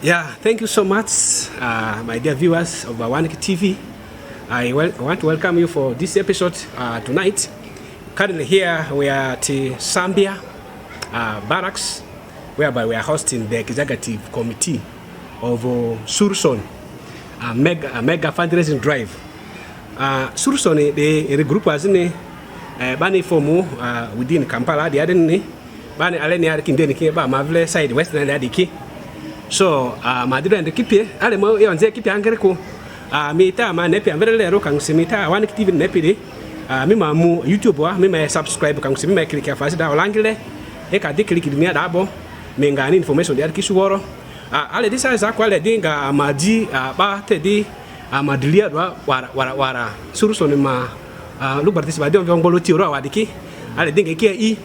Yeah, thank you so much, my dear viewers of Awanic TV. I want to welcome you for this episode tonight. Currently here we are at Zambia Barracks, whereby we are hosting the executive committee of Surusoni, a mega fundraising drive. Surusoni, the group was in Bani Fomu within Kampala, the other Bani Aleni Arkindeni Keba, Mavle side, Western Adiki. So, Madrid and the Kipi, Alemo, on the Kipi Angerco, Mita, my Nepi, and very little can see Mita, Awanic TV Nepidi, Mima YouTube, Mima subscribe, can see me click a fast down Langile, Eka Dick me at Abo, Mengan information, the Arkisuoro. Alle this is a quality dinga, Madi, Batedi, Madilia, Wara, Surusoni Lugbara, this by Don Bolotiro, Wadiki, Alle Dinga Ki,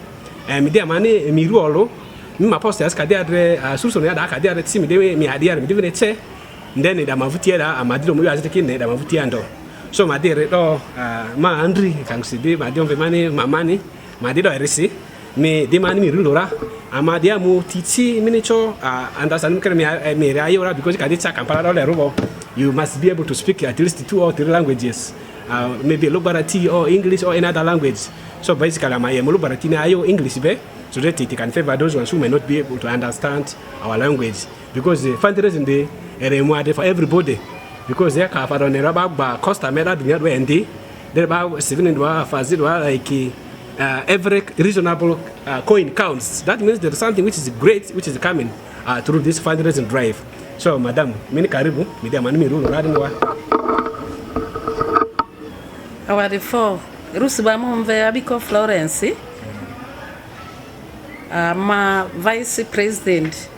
and Media Mani, Miruolo. My posters Kadia Surusoni Akadia Simi mi idea and say then the Mavutia Amadino as the king the Mavutiando. So my dear ma Andri can see my don't money my money my dear receipt me demand me rulora Amadia mu Titi miniature understand me Rayora because Kadita Kampala Robo you must be able to speak at least 2 or 3 languages, maybe Lugbara or English or another language. So basically my Lugbara ayo English be so that it can favor those ones who may not be able to understand our language, because the fundraising day is for everybody, because they are on a rubber costa mera dunia dua endi there about 7 dua fazil dua like every reasonable coin counts. That means there is something which is great which is coming through this fundraising drive. So madam mini karibu media manimi rulu radinwa awari for rusiba momve abiko Florence ma Vice President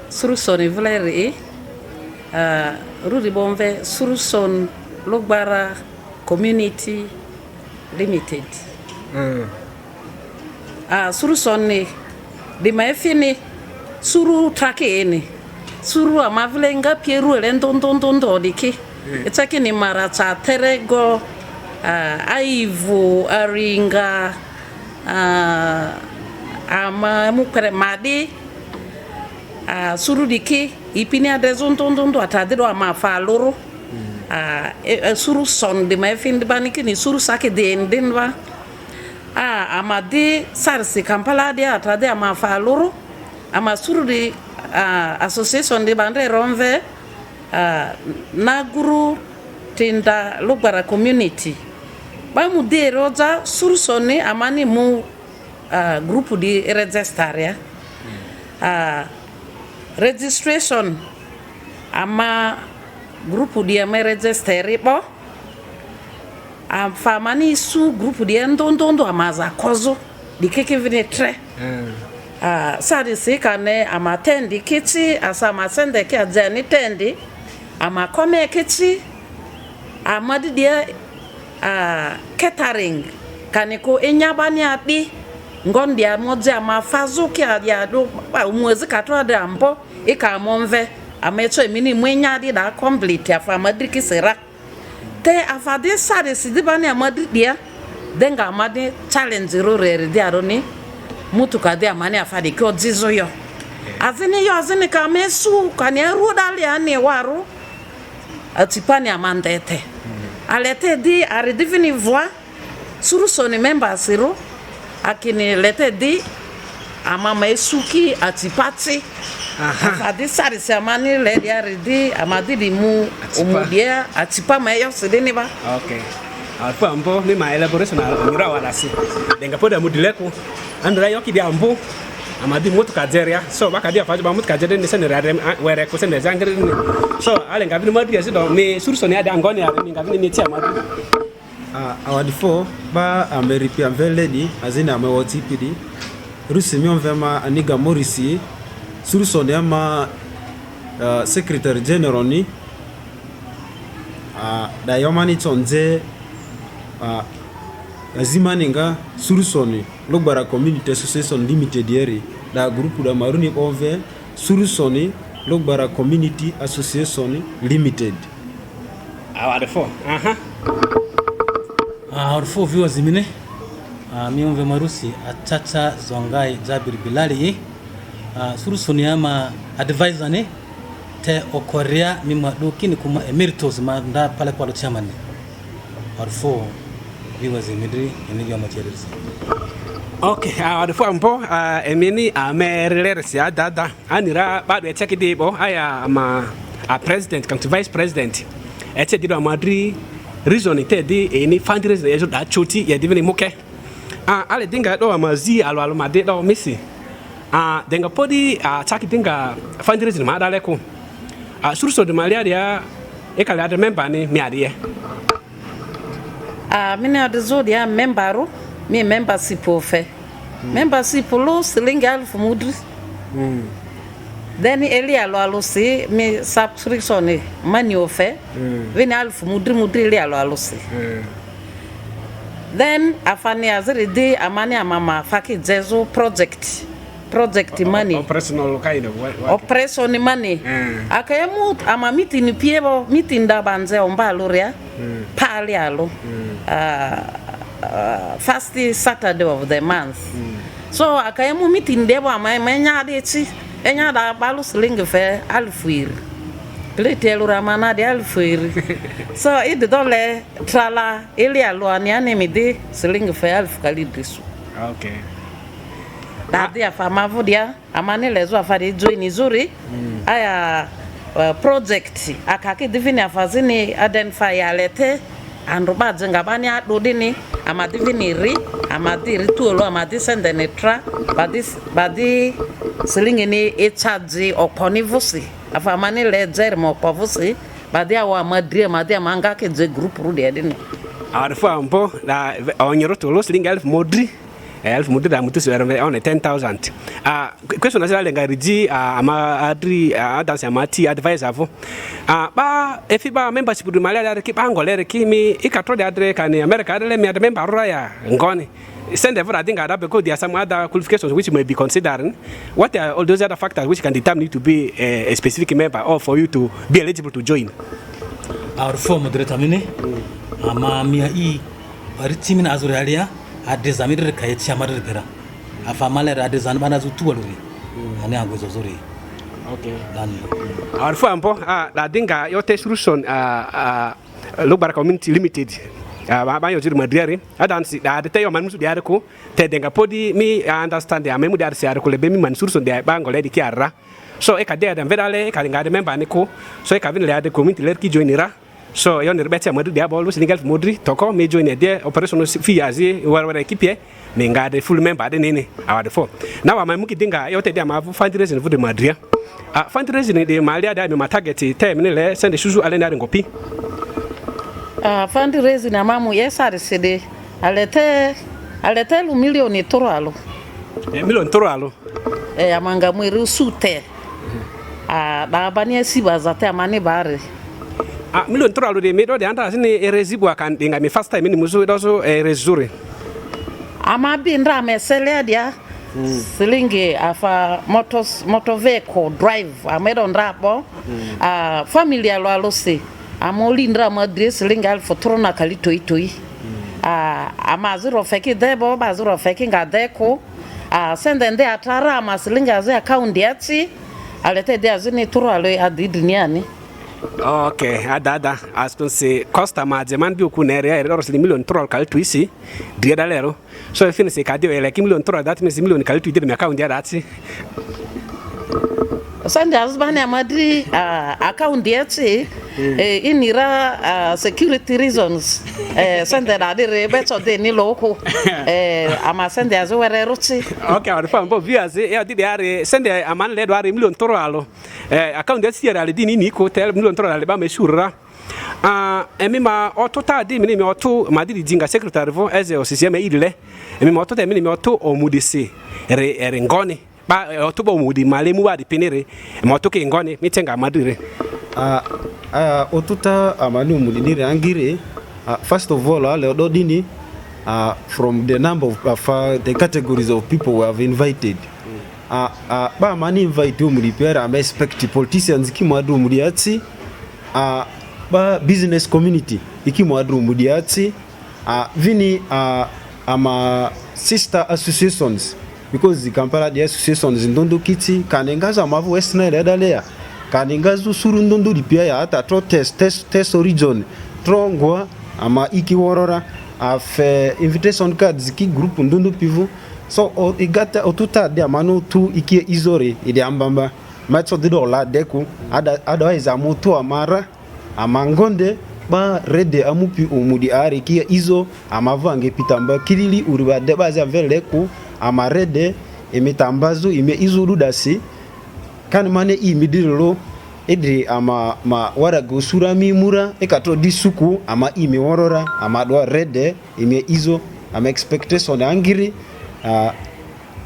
Surusoni Lugbara Rudi Bomve Surusoni Lugbara Community Limited. Surusoni di maefini suru trake eni suru amavlenga pieru lentontontondo diki etaki ni maracha terego aivu aringa ama mukere madi suru diki ipini adezontontondo atadiro ama faloro suru son de maefini baniki ni suru sake de endinwa amadi sarsi Kampala dia atade ama faloro ama suru di association de bande romve naguru tinda Lugbara community ba mu de roza Surusoni amani mu grupo di register ya registration ama grupo di ama register bo famani su grupo di ndondondo amaza kozo di keke vinetre sadi sikane ama tendi kiti asama sende ke ajani tendi ama kome kiti amadi dia catering kaniko enyabani adi ngondi amoja ama fazuki ya do umwezi katwa de ampo ikamonve amecho mini mwenya adi da complete afamadi kisera te afade sadi sidibani amadi dia denga amadi challenge rorere dia roni mutu kade amani afade ko jizo yo azini yo azini kamesu kani rudali ani waru atipani amandete alete di aridivini voix Surusoni members ro akini lete di amama esuki atipati afade sari samani le di aridi amadi di mu umudia atipa mayo sedeni ba. Okay. Alfa ambo mi ma elaboration mira walasi denga poda mudileko andra yoki di ambo amadi mutu kajeria so baka dia faji ba mutu kajede ni sene rade were ko sene zangere ni so ale ngabini madu yesi do me Surusoni ada ngoni ya ni ngabini meti amadu awadifo ba ameripi amveledi azina amewotipidi rusimi onvema aniga morisi Surusoni ama secretary general ni da yomani tonze azimaninga Surusoni Lugbara Community Association Limited yeri da grupu da maruni ove Surusoni Lugbara Community Association Limited. Awadifo Arfo viewers mine miomve marusi achacha zongai Jabir Bilali Surusoni ama advisor ne te okoria mimadu kini kuma emeritus manda pale kwa chairman or for viewers imidri enigi materials. Okay, adufo ampo emini amereresi adada anira bado echeki debo aya ama a president come to vice president eche dido amadri reason ite di eni fundraising ejo da choti ye divini muke ale dinga do amazi alo made do misi denga podi chaki dinga fundraising ma dale ko surso de malia dia e kala de member ni mi adie mini adezodia membero mi membership ofe membership lo silingi 1000 mudri then eli alo si mi subscription money ofe vini 1000 mudri eli alo si then afani aziri di amani amama faki jezo project money operational kind of what operation money akayemu ama meeting piebo meeting da banze ombaluria pali alo first Saturday of the month so akayemu meeting debo ama menyade chi enyada balu sling fe alfuir Little Ramana de Alfuir. So it dole trala Elia Luani anemide sling fe alfukalidisu. okay Dadia famavodia amane lezo afari join izuri aya project akake divini afazini identify alete androba ngabani adodini amadivini ri amadiri tuolo amadi sende netra badi sling ni e charge oponivusi afamane lejer mo povusi badi awa madri amadi amanga ke je group rude edini adufo ampo la onyoro tolo sling 1000 modri 1000 mudri da mutu sere on 10000 question na lenga riji ama adri adansi amati advice avo ba efiba membership du malia ki bangolere ki mi ikatro de adre kan America adre mi adre member roya ngoni send ever I think that because there are some other qualifications which may be considering. What are all those other factors which can determine you to be a specific member or for you to be eligible to join? Our form moderator mine ama mia I aritimin azuralia adezamir kayet shamadre pera afamale adezan bana zutuwaluri ani angozo zuri. Okay. Our form la dinga yote Surusoni Lugbara Community Limited. Ba yo jiri madriari adansi da te yo manmusu diare ko te denga podi mi understand ya memu diare siare ko le be mi man Surusoni de ba ngole di kiara so e ka de da vedale e ka ngade member ni ko so e ka vin le ade community le ki joinira so yo ne rebete madri dia bolu singal modri toko me join de operation fi azi wara ekipie me ngade full member de nene awade fo na wa mamu ki dinga yo te dia ma fundraising fu de madria fundraising de malia da me ma target te me le send susu ale na ngopi fundraising amamu yesare sede alete lu milioni toralo milioni toralo amanga mwiru sute da bania siba zate amane bare milioni toralo de medo de anda sini erezibu akan dinga mi first time ni muzo dozo erezure amabindra mesele dia silingi afa motor vehicle drive amedo ndapo familia lo alose amolindra madres lingal fotrona kalitoitoi amazuro feki debo bazuro feki ngadeko sendende atara maslinga za account yati alete de azini turalo adidniani. Okay, adada aspense costa ma demand bi ku nere ero million troll kaltuisi dieda lero so e finisi kadio ele ki million troll that means million kaltu de mi account ya dati sande azbane amadri account yati inira security reasons sende da dire beto de ni loko ama sende azwere ruti. Okay, our fambo vias e di are sende aman le do are million toralo account de siera le dini ni ko tel million toralo ba me surra emi ma otota di mi oto ma di dinga secretary vo eze osisieme ile emi ma otota mi oto omudisi re ngoni ba oto omudi male mu ba di penere ma oto ke ngoni mi tenga madire otuta amani umudinire angire first of all le ododini from the number of the categories of people we have invited ba mani invite umudipera am expect politicians kimwadu umudiatsi ba business community ikimwadu umudiatsi vini ama sister associations because the Kampala the associations ndondo kiti kanengaza mavu western edalea kaningazu surundundu dipia ya ata tro test origin trongwa ama iki worora afe invitation cards ki group ndundu pivu so igata otuta de amanu tu iki izore ide ambamba matso dido la deku otherwise amutu amara amangonde ba rede amupi umudi are ki izo amavange pitamba kilili uriba de baza veleku amarede emitambazu ime izuru dasi kan mane imidiro edri ama wara gosura mimura ekato disuku ama ime worora ama do rede ime izo ama expectation angiri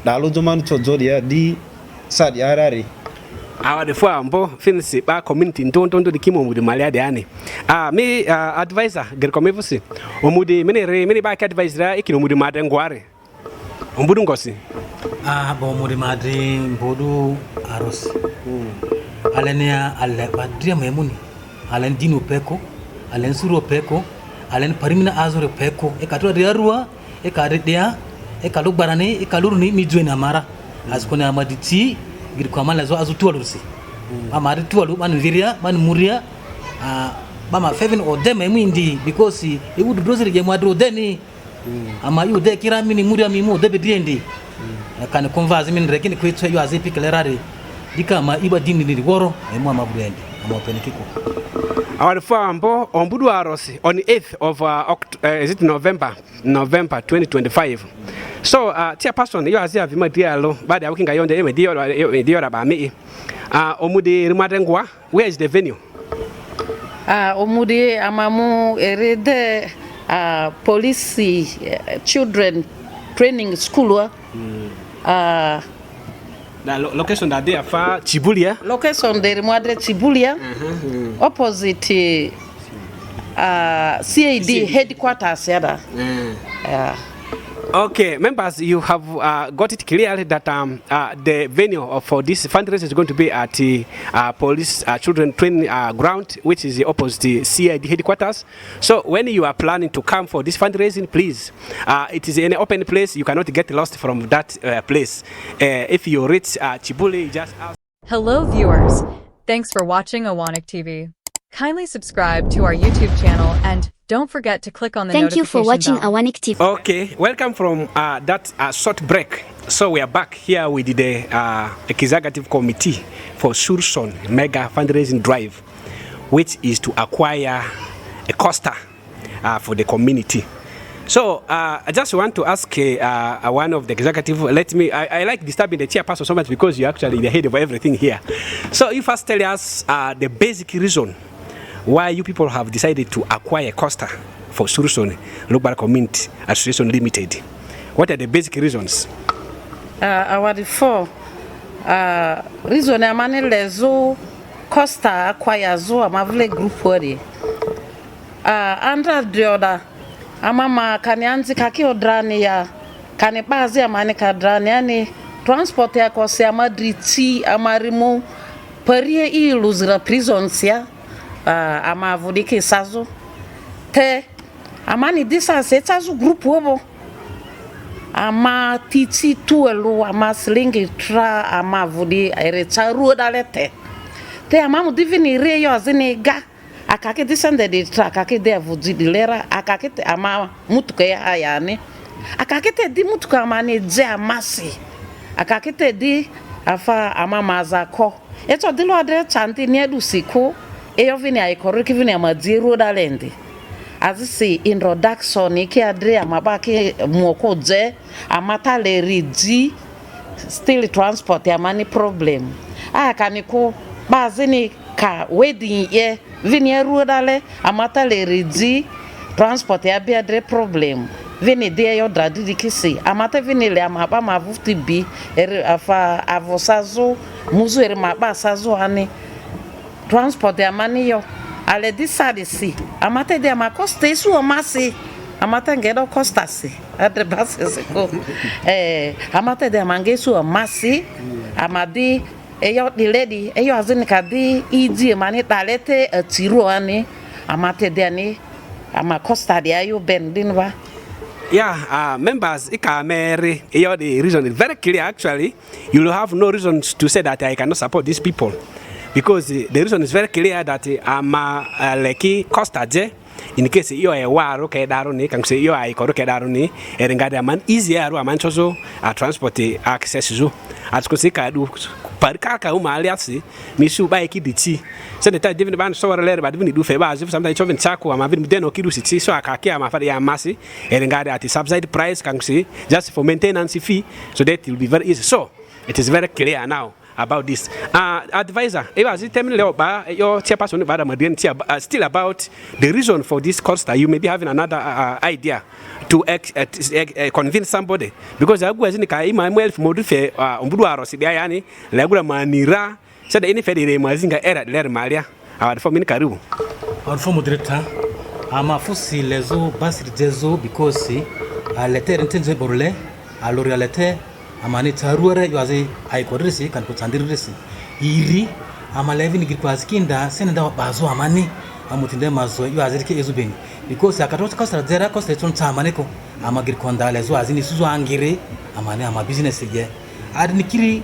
dalo joman chojodia di sadi arari awa de fo ambo finisi ba community ntonto de kimo mudi malia de ani me advisor ger komevusi omudi mini ba ka advisor ikino mudi madengware ombudu ngosi bo mudi madri bodu aros alenia alle badria memuni alen dino peko alen suro peko alen parimina azore peko e katwa riarua e kadea e kalugbarane e kaluruni mijuena mara askone amaditi gir ko amala zo azu tuwalusi amari tuwalu man viria man muria bama feven o dem emindi because e would brother je madro deni ama yu de kiramini muria mimo de bediendi kan convase min rekini ko yo azepi klerare dika ma iba dini ni woro e mo amaburendi ama penikiko our fambo ombudu arosi on the 8th of is it November 2025. So tia person yo azia vima dialo baada ya ukinga yonde dio ba mi omudi rimadengwa, where is the venue? Omudi amamu erede police children training school the location that they are far Kibuli. Location there Mwadre Kibuli. Opposite CAD headquarters yada. Yeah. Okay, members, you have got it clearly that the venue for this fundraiser is going to be at the police children training ground, which is the opposite CID headquarters. So when you are planning to come for this fundraising, please, it is in an open place. You cannot get lost from that place. If you reach Kibuli, just ask. Hello viewers, thanks for watching Awanic TV. Kindly subscribe to our YouTube channel and don't forget to click on the notification bell. Thank you for watching bell. Awanic TV. Okay, welcome from that short break. So we are back here with the executive committee for Surusoni Mega Fundraising Drive, which is to acquire a coaster for the community. So I just want to ask one of the executive. I like disturbing the chairperson so much because you're actually the head of everything here. So you first tell us the basic reason why you people have decided to acquire a coaster for Surusoni Lugbara Community Association Limited. What are the basic reasons? Our four reason amani lezo coaster acquire zo amavle group wori. Andra dioda amama kanianzi kakiodrani ya kanibazi amani kadrani yani transport ya kosi amadriti amarimu parie iluzira prisons ya amavudiki sazo te amani distance etazu group wobo ama titi tuelu ama slingi tra amavudi erecharu dalete te amamu divini reyo aziniga akake distance de tra akake de avudi dilera akake ama mutuke ayane akake te di mutuka amani je amasi akake te di afa amama azako eto dilo adre chanti ni edusiko eyo vini aikoro kivini amadziro dalende azisi introduction iki adre amabaki muoko je amata le ridi still transport ya mani problem kaniko bazini ka wedding ye vini erudale amata le ridi transport ya bi adre problem vini de yo dradidi kisi amata vini le amaba mavuti bi afa avosazo muzu ere maba sazo ani transport ya mani yo ale disadisi amata de amakosta isu omasi amata ngedo costa si adre bases ko amata de mangesu omasi amadi eyo di lady eyo azinika di iji mani talete atiro ani amata de ani amakosta de ayo bendinwa. Yeah, members, the reason is very clear actually. You will have no reasons to say that I cannot support these people. because the reason is very clear that leki costa je in case yo e waro ke daro ni kan se yo ai ko ke daro ni erengade man easy aro man chozo transport access zo at ko se ka du par ka uma aliasi mi su ba ki diti se de ta divin ban so wara ba divin du fe ba as sometimes choven chako ama vin deno ki du siti so akake ama fa ya masi erengade at subside price kan se just for maintenance fee, so that will be very easy. So it is very clear now about this. Advisor, tell me your chairperson still about the reason for this cost. You may be having another idea to convince somebody, because I was in the Emmanuel Modufe Umbuaro Sidiani, Lagura Manira, said any Federer Mazinga era Ler Maria, our former Karu. Our former director, ama fusi lezo basri jezo because a letter intense borle, a l'orialete. Amani taruare yuaze aikorisi kan kutandirisi iri amalevi ni kwaskinda senda bazo amani amutinde mazo yuaze ke ezubeni because akatoka costa zera costa ton tamaneko amagir kondale zo azini suzo angire amani ama business ye adnikiri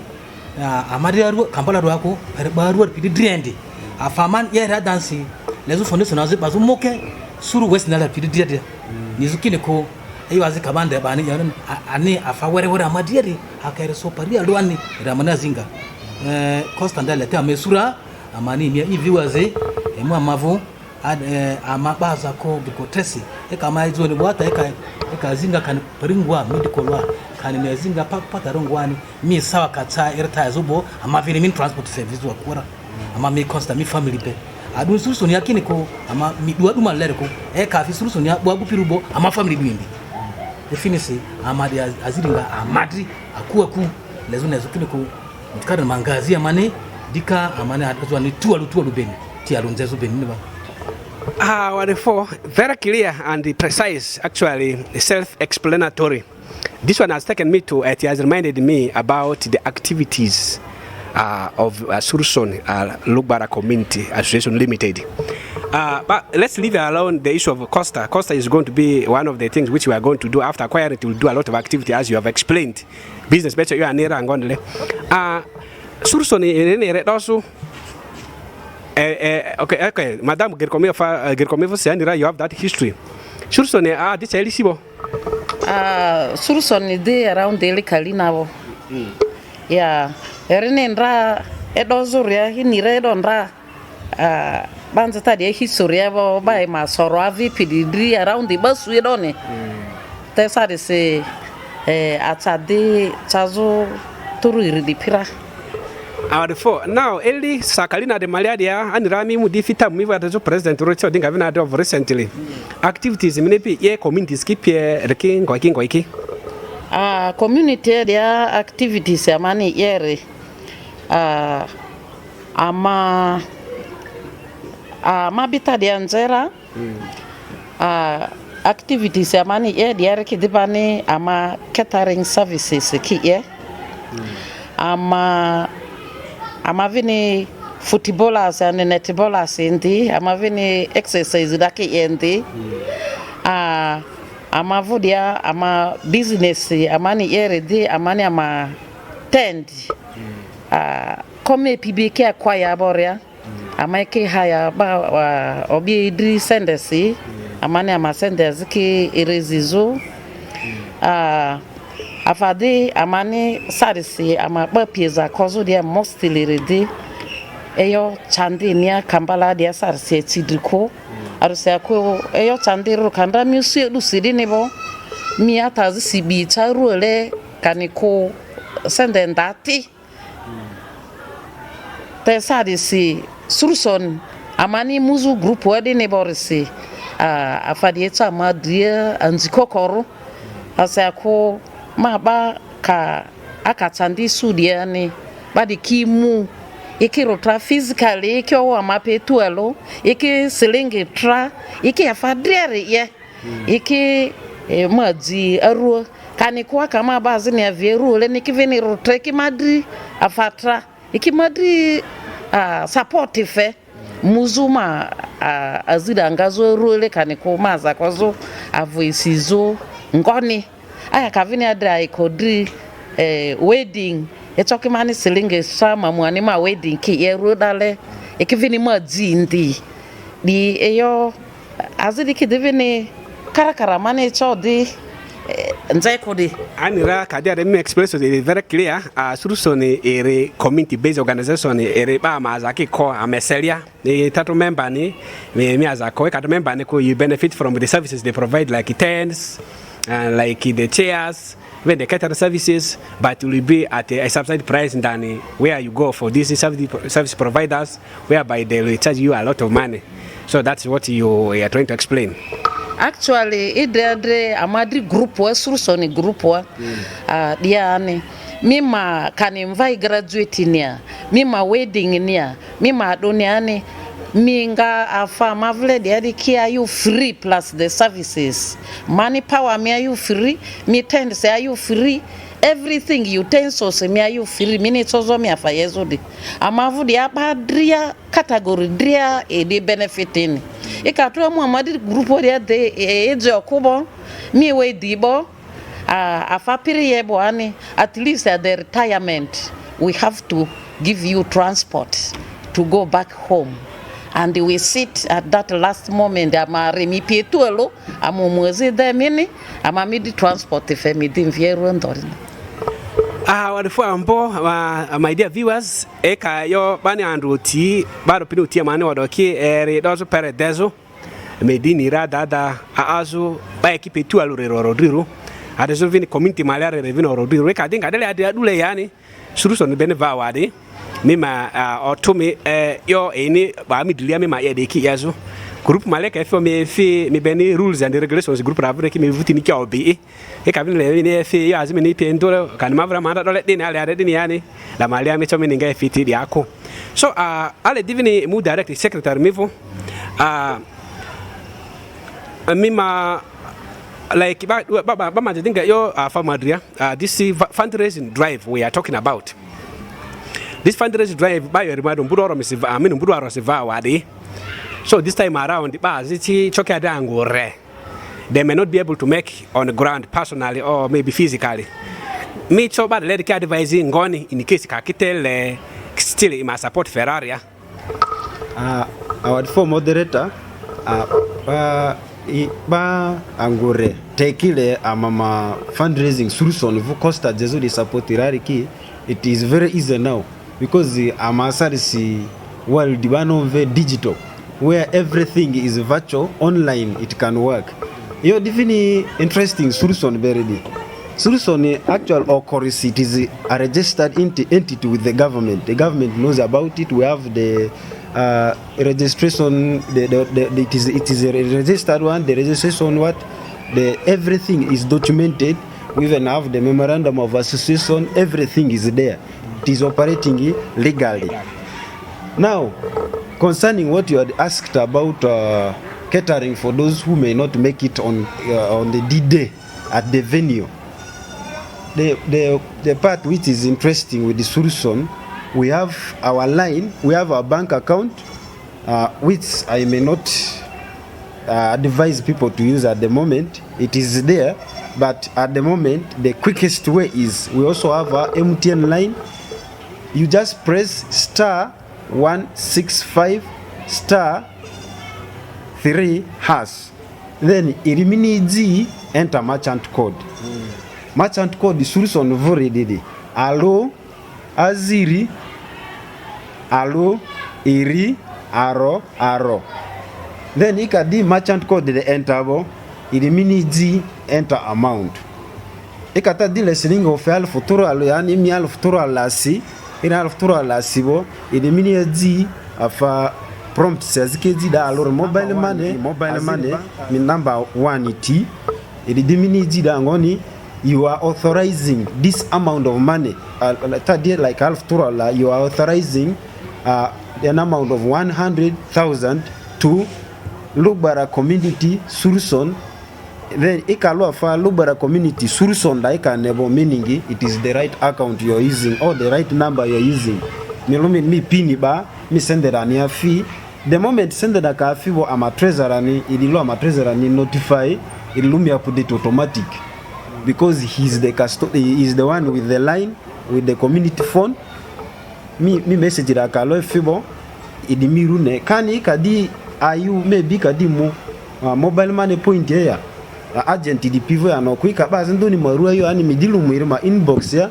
amari aru kampala ruako baru pididriendi afaman yera dansi lezo foundation azu bazo moke suru west nala pididriendi nizukine ko yuaze kabande bani yaron ani afa were amadieri akere so pari alwani ramana zinga costa ndale ta mesura amani mia hivi waze emu amavo amabaza ko bikotesi kama hizo ni bwata eka zinga kan paringwa medical wa kan mezinga patarongwani mi sawa kata erta zubo amavini min transport service wa kora ama mi costa mi family pe adu Surusoni yakini ko ama mi duadu malere ko eka fi Surusoni ya bwagu pirubo ama family bindi definisi amadi aziringa amadri akuwa ku lezo kine ko mtkara mangazi amane dika amane atazwa ni tualu beni ti alonzezo beni ba wonderful, very clear and precise, actually self-explanatory. This one has taken me to it has reminded me about the activities of Surusoni Lugbara Community Association Limited. But let's leave alone the issue of Costa. Costa is going to be one of the things which we are going to do after acquiring it. We'll do a lot of activity as you have explained. Business better you are near and gondole. Surusoni also. Okay, Madam Gerkomeva Sandira, you have that history. Surusoni this elisibo. Surusoni de around daily Kalinavo. Yeah. Erinendra edozuria hinire donra banza tadi historia bo bai masoro avi pididri around the bus we done tesa de se atade chazo turu iridipira now eli sakalina de malaria and rami mudifita miva the president Rocho Dinga vina of recently activities maybe ye communities keep reking goiki community dia activities amani yere ama mabita dia nzera activities amani ye dia kidibani ama catering services ki ama vini footballers and netballers indi ama vini exercise daki indi ama vodia ama business amani yere di amani ama tend come PBK acquire boria ama ke haya ba obi idri sendesi amani ama sendesi ki irezizo afade amani sarisi ama ba pieza kozo dia mostly redi eyo chandi nia kambala dia sarisi tidiko aruse ko eyo chandi ru kanda misu lusidi nebo mi atazi sibi charuele kaniko sendendati te sarisi Surusoni amani muzu group wadi neborisi afadi eta madria anzikokoro asako maba ka akatandi sudiani badi kimu ikirotra physically ikyo mapetuelo iki selenge tra iki afadriere ye iki maji aru kaniko kama bazi ne averu le nikiveni rotra iki madri afatra iki madri supportive muzuma azida ngazo rule kaniko maza kwazo avoisizo ngoni aya kavini adra ikodri wedding echoki mani silinge sama mwani ma wedding ki erudale ekivini ma jindi di eyo azidi ki divini karakara mani chodi nzai kodi anira kadia de express is very clear. Surusoni ere community based organization ere ba mazaki ko ameselia the tato member ni me azako ka member ni ko you benefit from the services they provide like tents and like the chairs, when the catering services, but it will be at a subsidized price than where you go for these service providers, whereby they will charge you a lot of money. So that's what you are trying to explain. Actually, idre amadri group wa Surusoni group wa diane mima kanimvai graduate nia mima wedding nia mima doniane minga afa mavle de kia you free plus the services money power me are you free me tend say are you free everything utensils me are you free minutes ozo me afa yezodi amavu de abadria category dria e de benefiting e ka to mu amadi group de eje okubo me we dibo afa period boani at least at the retirement we have to give you transport to go back home. And we sit at that last moment. Ama remi pietuelo, ama mwezi de mini, ama midi transport fe midi mvieru ndori. Wadifu ambo, my dear viewers, eka yo bani andruti, bado pinu utia mani wadoki, dozo pere dezo, medini dada, azu, ba ekipe tu alurero rodriru, adezo vini community malare revino rodriru, eka dinga adele adule yani, Surusoni bene va wadi. Mima otome yo eni ba mi dilia mima ye de ki yazo group maleka fe me beni rules and regulations group ravre ki me vuti ni ka obi e ka bin le ni fe yo azime ni pendo kan mavra manda dole din ale din yani la malia me chomi ninga fiti di ako so ale divini mu direct secretary mevo mima like ba ma dinga yo famadria this fundraising drive we are talking about. This fundraising drive by your madam Budoro Missiva, I mean Budoro Siva Wadi. So this time around the Baziti Chokadangore. They may not be able to make on the ground personally or maybe physically. Me so bad let the advising gone in case Kakitel still in my support Ferrari. Our former moderator ba angore tekile amama fundraising Surusoni vu Costa Jesu di support Irariki. It is very easy now. Because the Amasarisi world very digital, where everything is virtual, online, it can work. You're definitely interesting Surusoni very deep. Surusoni actual occurrence, it is a registered entity with the government. The government knows about it. We have the registration. It is a registered one. The registration everything is documented. We even have the memorandum of association. Everything is there. It is operating legally. Now, concerning what you had asked about catering for those who may not make it on the D-Day at the venue, the part which is interesting with the Surusoni, we have our line, we have our bank account, which I may not advise people to use at the moment. It is there, but at the moment, the quickest way is we also have our MTN line. You just press *165*3#. Then eliminate enter merchant code. Merchant code is Surusoni very didi. Alo aziri alo iri aro aro. Then you can do merchant code the enter bo. Eliminate enter amount. Ikata dile silingi ofel futuro alo yani mi al futuro alasi. Ina al futuro alasi bo. Eliminate afa prompt says kezi da alor mobile money min number 1 it. Eliminate da ngoni. You are authorizing this amount of money. Like half turala, you are authorizing an amount of 100,000 to Lugbara community Surusoni. Then ikalo fa Lugbara community Surusoni like a nebo meaning it is the right account you are using or the right number you are using. Me pini ba me send it a fee. The moment send it a fee wo ama treasurer ni idilo ama treasurer ni notify idilo me update automatic. Because he is the one with the line, with the community phone mi message ra kalo fibo idimiru ne kani kadi ayu maybe kadi mo mobile money point ya agent di pivo ya no kuika bazi ndoni marua yo ani midilu mwirima inbox ya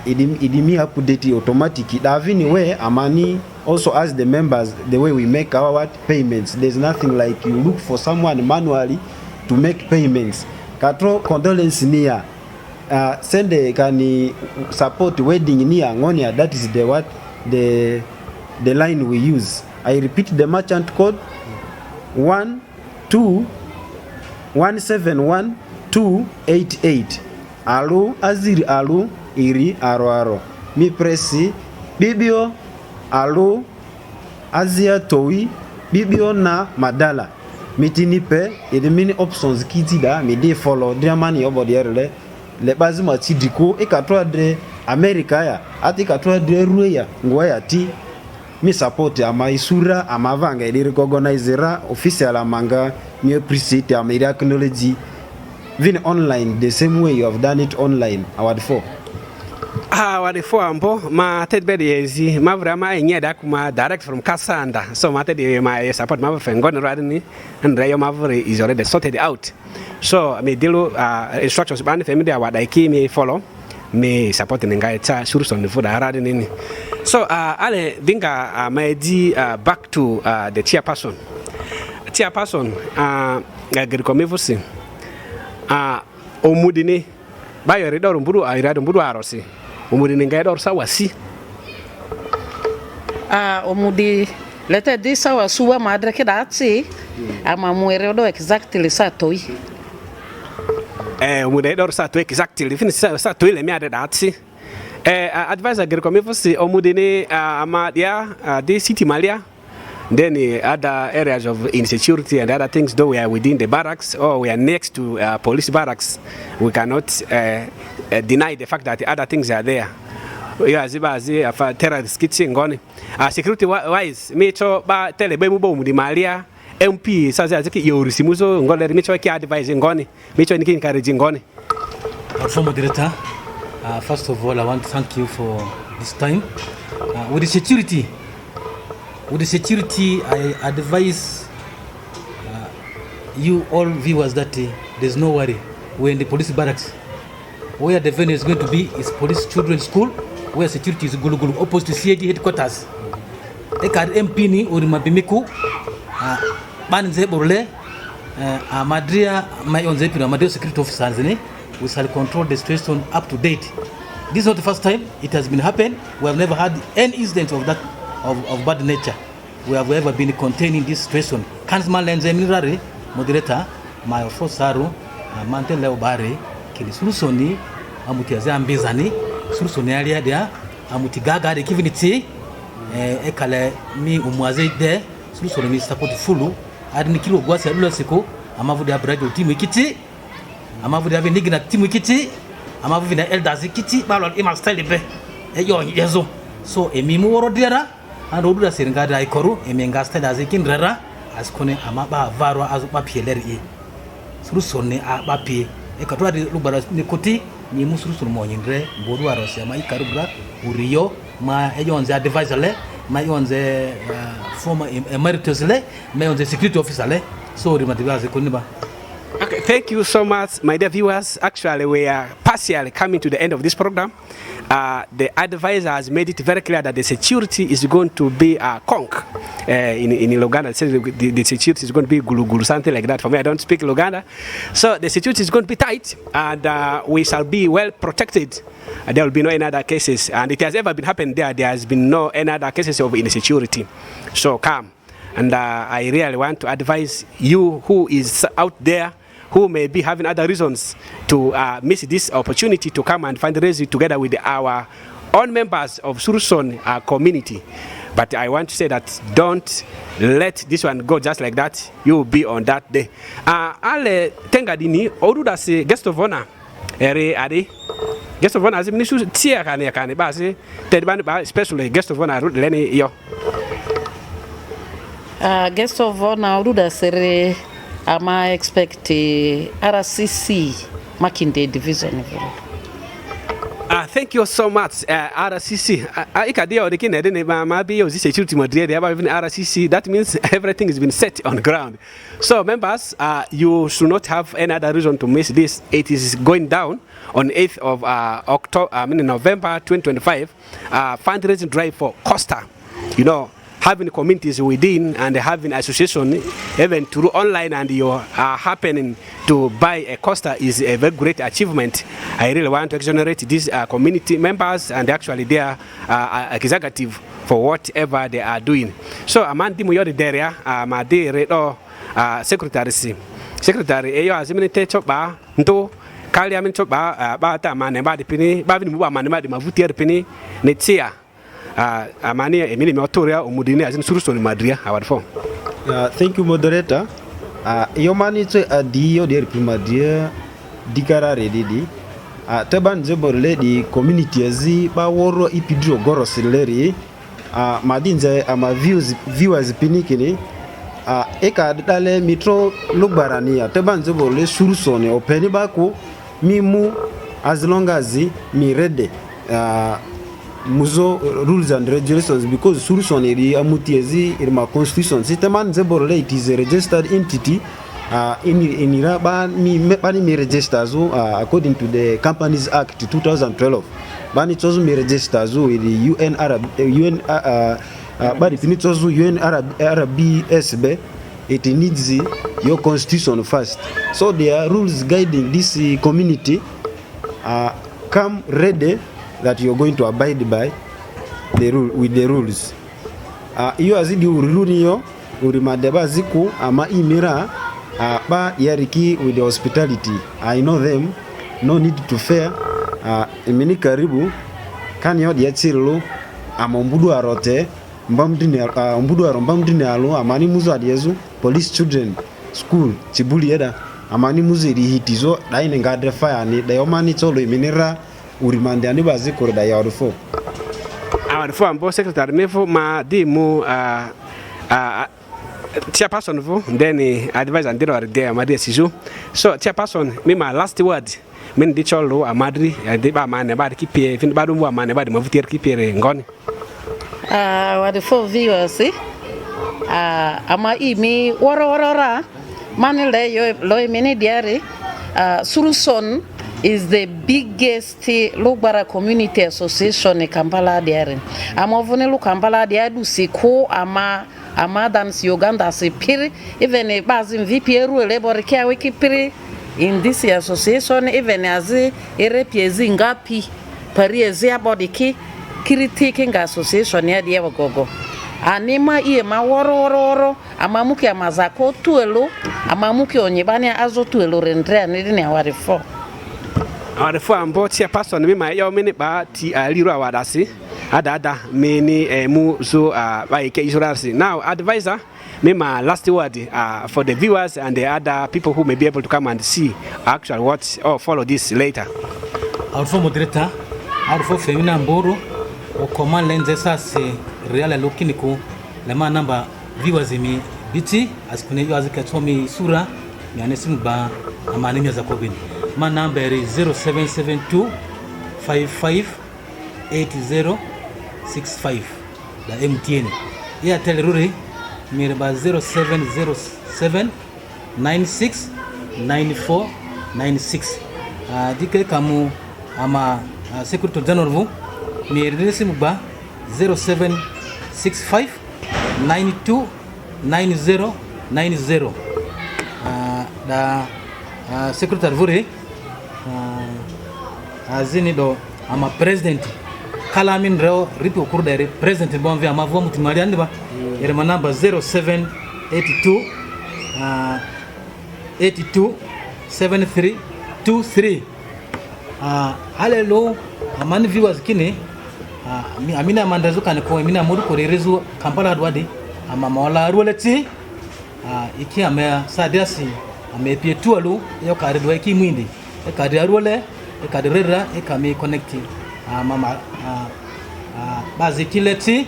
idimi update automatic davini we amani also as the members the way we make our payments. There's nothing like you look for someone manually to make payments. Katro condolence niya send kani support wedding niya ngonia. That is the line we use. I repeat the merchant code 121712288. Alu aziri alu iri aro mi presi bibio alu azia towi bibio na madala mitinipe mini options kitida mi de follow diamani obodiere le bazima tidiko e katwa de America ya ati katwa de ruya ngwa ti mi support ama isura ama vanga ili recognizera official amanga mi appreciate ama technology vin online the same way you have done it online our before wade fo ambo ma ted bedi ezi ma vrama enyeda kuma direct from Kasanda, so ma ted my support ma fengon radni and rayo ma vre is already sorted out, so me dilo instructions ban family awada ki me follow me support ninga cha Surusoni for radni. So ale dinga ma di back to the chairperson agricomevosi omudini bayo redor mburu airado mburu arosi omudini ngaidor sawasi omudi lete di sawasuwa madre kedati ama muere do exactly satoi omudi dor satoi exactly fin satoi le mi adati advisor agricomevosi omudini ama dia the city malia. Then other areas of insecurity and other things, though we are within the barracks or we are next to police barracks, we cannot deny the fact that the other things are there. Terrorist kitchen gone. Security wise, me cho ba telebe mubo mudimalia MP saza ziki yorisimuzo ngole me cho ki advising gone. Me cho niki encouraging gone. Former director, first of all I want to thank you for this time. With the security, I advise you all viewers that there's no worry. We're in the police barracks. Where the venue is going to be is police children's school, where security is gulu opposed to CAD headquarters. Ekad MP ni urimabimiku banze borle Madria my own zepino Madria security officers ni we shall control the situation up to date. This is not the first time it has been happened. We have never had any incident of that of bad nature. We have ever been containing this situation. Kansman lenze mirare moderator my fosaru mantel leobare kili Surusoni amuti azambizani Surusoni area dia amuti gaga de kiviniti ekale mi umwaze de Surusoni ni support fulu adini kilo gwasi adula siko amavu de abrage timu ikiti amavu de avenigina timu ikiti amavu na elders ikiti balol ima style be eyo yezo so emimu worodera and oduda seringada ikoru emengasta da zikinrara askone amaba varwa azuba pieleri Surusoni abapi ekatwa Lugbara ni koti ni Surusoni monyindre bodu arosi ama ikarubra uriyo ma ejonze advisor le ma ejonze former emeritus le ma ejonze security officer le so rimadibaze kuniba. Okay, thank you so much, my dear viewers. Actually, we are partially coming to the end of this program. The advisor has made it very clear that the security is going to be conk in Luganda. It says the security is going to be gulu something like that. For me, I don't speak Luganda, so the security is going to be tight, and we shall be well protected. There will be no any other cases, and it has ever been happened there. There has been no any other cases of insecurity. So come, and I really want to advise you who is out there, who may be having other reasons to miss this opportunity to come and fundraise together with our own members of Surusoni community. But I want to say that don't let this one go just like that. You will be on that day. Ale tengadini oruda se guest of honor ere ade guest of honor as minister tia kane ba se tedban ba especially guest of honor leni yo guest of honor oruda sere ama expect RCC Makinde division. thank you so much, RCC. RCC. That means everything has been set on the ground. So, members, you should not have any other reason to miss this. It is going down on 8th of November 2025. Fundraising drive for Costa. You know, having communities within and having association even through online, and you are happening to buy a Costa is a very great achievement. I really want to exonerate these community members and actually their executive for whatever they are doing. So amandi muyori deria madi redo secretary eyo azimite choba nto kali amin choba ba ta mane ba dipini ba vini muba mane ba di mavuti dipini netia amani emini meotoria umudini azin surusoni madria our phone. Thank you, moderator. Yo mani to adio der primadia dikara redidi. Teban zeborle di community azi ba woro ipidro goro sileri. Madinze ama viewers pinikini. Eka dale mitro lugbarania. Teban zeborle surusoni openi bako mimu as long as mi rede. Muzo rules and regulations because Surusoni iri amutiezi irma constitution. Siteman zeborle it is a registered entity. In Iraba mi register zo according to the Companies Act 2012. Bani chozu mi register zo with the UN bani fini chozu UN RBSB. It needs your constitution first. So there are rules guiding this community. Come ready that you're going to abide by the rule with the rules. Iyo azidi uruluni yo urimadeba ziku ama imira ba yariki with the hospitality. I know them, no need to fear. Imini karibu kan yo diachirlo ama mbudu arote mbamdini alo amani muzo adiezu police children school Kibuli eda amani muzo irihitizo daine ngadre fire ni dayomani cholo iminira urimande ani bazikoro da yarufo awarufo ambo secretary mefo ma di mu chairperson vo then advisor ndiro arde amadi sijo. So chairperson me my last word men di cholo amadri de ba mane ba kipie fin ba do mu amane ba de mavutier kipie ngoni warufo viewers ama imi worora manile yo lo mini diary Suruson is the biggest Lugbara community association in Kampala diary. Amovone lu Kampala diary siku ama dance Uganda se piri even a bazin VP ru labor care wiki piri in this association even as a repiezi ngapi pariezi about ki critiquing association ya dia gogo. Anima iye ma woro amamuki amazako tuelo amamuki onyebani azo tuelo rendre anidi awarifo. Our farm board chairperson me my yo minute ba ti aliru awadasi ada many mu so by insurance. Now advisor me my last word for the viewers and the other people who may be able to come and see actually what or follow this later. Our former moderator, our for femina mboro o command lenses as real lokiniko le ma number viewers mi biti as kune yo azikatomi sura mi anesimu ba amani mi zakobini. My number is 0772 558065. The MTN. Here tell Ruri, me about 0707 969496. Dike kamu ama Secretary General me release ba 0765 929090. The Secretary Vuri azini do ama president kala min reo ripo kurdere president bonvi ama vo mutimali andiba ere manamba 0782 7323 halelo amani viewers kine amina mandazo kan ko amina modu ko rezo Kampala adwadi ama mawala roleti iki ame sadiasi ame pie tualu yo kare do iki mwindi e kare arole e kare rera e kame connecting mama bazikileti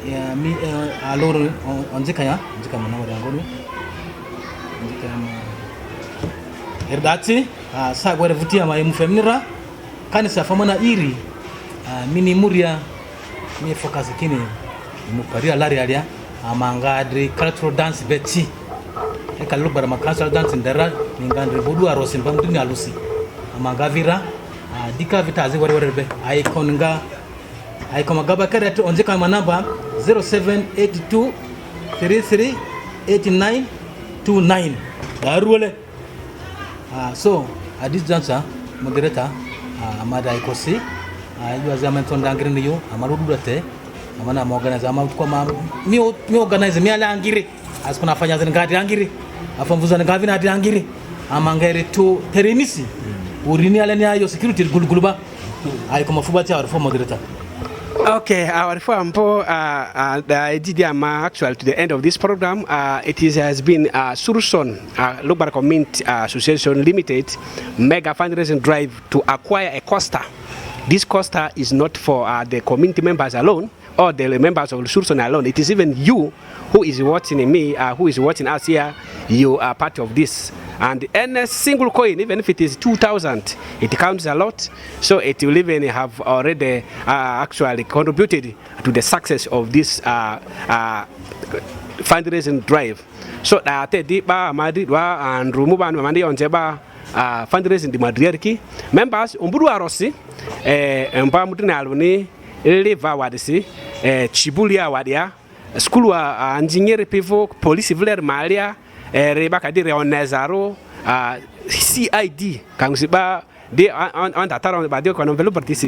ya mi aloro onjika mana wada ngonu onjika erdati sa gwere vutia ma yemu feminira kanisa famana iri mini muria mi focus kini mu paria lari alia amangadri cultural dance beti e kallo bara ma cultural dance ndara ngandri bodu arosin bamdini alusi amangavira dika vita azi warwarbe ay konga ay koma gaba kare to onje kama namba 0782 33 89 29 darule so at this juncture moderator amada ikosi you as a mentor dangiri yo amarudurate amana mo organize kwa mi organize mi ala angiri as kuna fanya zingati angiri afamvuza ngavina ati angiri amangere to terenisi urini ala ni ayo security gulguluba ay koma fubati our former moderator. Okay, our reform actually to the end of this program. Has been Surusoni Lugbara Community Association Limited mega fundraising drive to acquire a coaster. This coaster is not for the community members alone or the members of Surusoni alone. It is even you who is watching me, who is watching us here. You are part of this. And any single coin, even if it is 2,000, it counts a lot. So it will even have already actually contributed to the success of this fundraising drive. So di ba madi wa and rumuban mandi onjeba fundraising di madriarki members umburu arosi mpa mutune aluni liva wadisi Kibuli wadia school wa engineer pivo police vler malia reba kadire onezaro CID kangusiba de on tataro ba de kono velo partisi